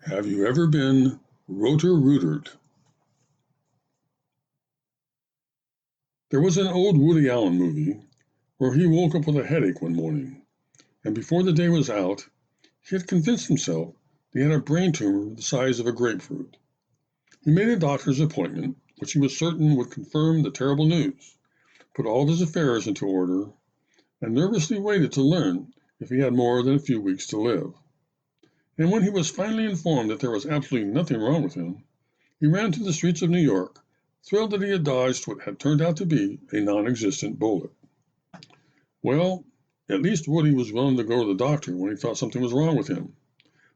Have you ever been rotor-rootered? There was an old Woody Allen movie where he woke up with a headache one morning, and before the day was out, he had convinced himself that he had a brain tumor the size of a grapefruit. He made a doctor's appointment, which he was certain would confirm the terrible news, put all of his affairs into order, and nervously waited to learn if he had more than a few weeks to live. And when he was finally informed that there was absolutely nothing wrong with him, he ran through the streets of New York, thrilled that he had dodged what had turned out to be a non-existent bullet. Well, at least Woody was willing to go to the doctor when he thought something was wrong with him,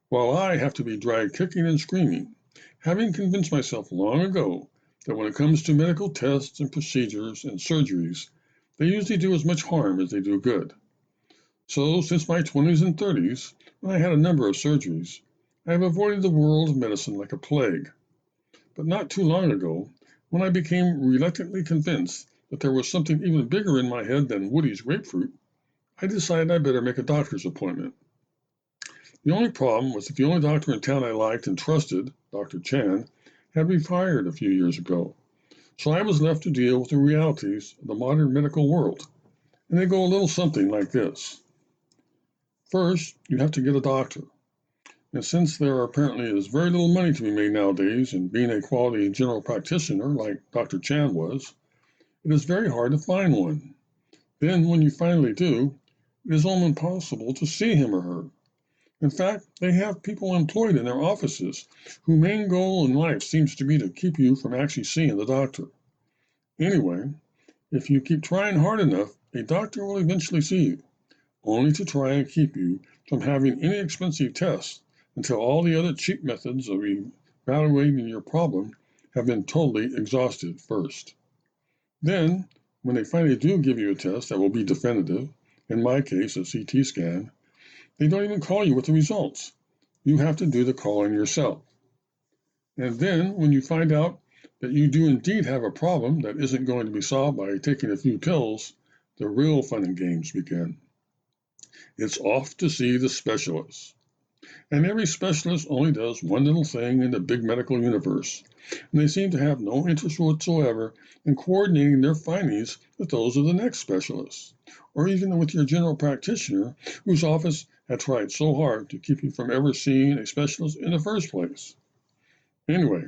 while I have to be dragged kicking and screaming, having convinced myself long ago that when it comes to medical tests and procedures and surgeries, they usually do as much harm as they do good. So, since my 20s and 30s, when I had a number of surgeries, I have avoided the world of medicine like a plague. But not too long ago, when I became reluctantly convinced that there was something even bigger in my head than Woody's grapefruit, I decided I better make a doctor's appointment. The only problem was that the only doctor in town I liked and trusted, Dr. Chan, had retired a few years ago. So I was left to deal with the realities of the modern medical world. And they go a little something like this. First, you have to get a doctor. And since there apparently is very little money to be made nowadays in being a quality general practitioner like Dr. Chan was, it is very hard to find one. Then, when you finally do, it is almost impossible to see him or her. In fact, they have people employed in their offices whose main goal in life seems to be to keep you from actually seeing the doctor. Anyway, if you keep trying hard enough, a doctor will eventually see you, only to try and keep you from having any expensive tests until all the other cheap methods of evaluating your problem have been totally exhausted first. Then, when they finally do give you a test that will be definitive, in my case a CT scan, they don't even call you with the results. You have to do the calling yourself. And then, when you find out that you do indeed have a problem that isn't going to be solved by taking a few pills, the real fun and games begin. It's off to see the specialist. And every specialist only does one little thing in the big medical universe, and they seem to have no interest whatsoever in coordinating their findings with those of the next specialist, or even with your general practitioner whose office had tried so hard to keep you from ever seeing a specialist in the first place. Anyway,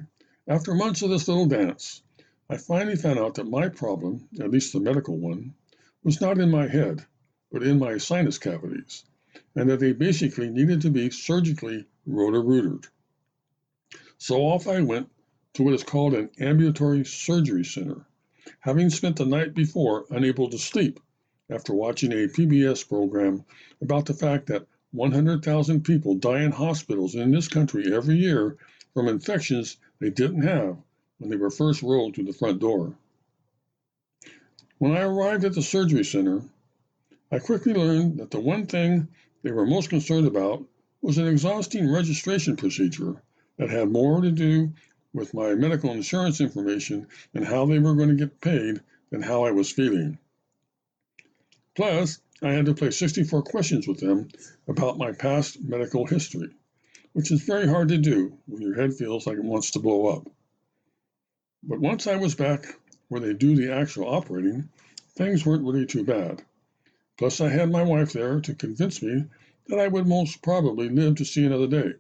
after months of this little dance, I finally found out that my problem, at least the medical one, was not in my head, but in my sinus cavities, and that they basically needed to be surgically rotor-rootered. So off I went to what is called an ambulatory surgery center, having spent the night before unable to sleep after watching a PBS program about the fact that 100,000 people die in hospitals in this country every year from infections they didn't have when they were first rolled through the front door. When I arrived at the surgery center, I quickly learned that the one thing they were most concerned about was an exhausting registration procedure that had more to do with my medical insurance information and how they were going to get paid than how I was feeling. Plus, I had to play 64 questions with them about my past medical history, which is very hard to do when your head feels like it wants to blow up. But once I was back where they do the actual operating, things weren't really too bad. Plus, I had my wife there to convince me that I would most probably live to see another day,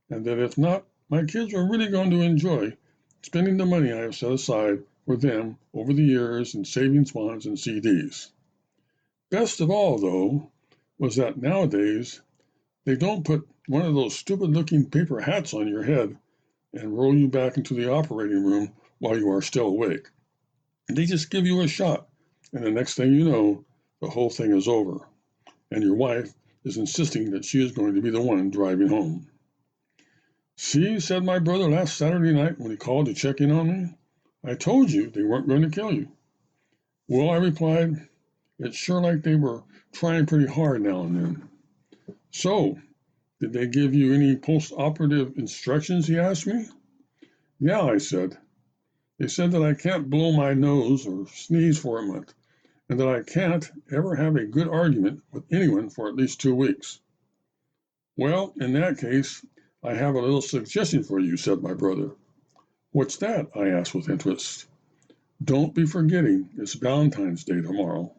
and that if not, my kids were really going to enjoy spending the money I have set aside for them over the years in savings bonds and CDs. Best of all, though, was that nowadays they don't put one of those stupid looking paper hats on your head and roll you back into the operating room while you are still awake. They just give you a shot, and the next thing you know, the whole thing is over, and your wife is insisting that she is going to be the one driving home. "See," said my brother last Saturday night when he called to check in on me, "I told you they weren't going to kill you." "Well," I replied, "it's sure like they were trying pretty hard now and then." "So, did they give you any post-operative instructions?" he asked me. "Yeah," I said. "They said that I can't blow my nose or sneeze for a month, and that I can't ever have a good argument with anyone for at least 2 weeks." "Well, in that case, I have a little suggestion for you, said my brother. What's that? I asked with interest. Don't be forgetting it's Valentine's Day tomorrow.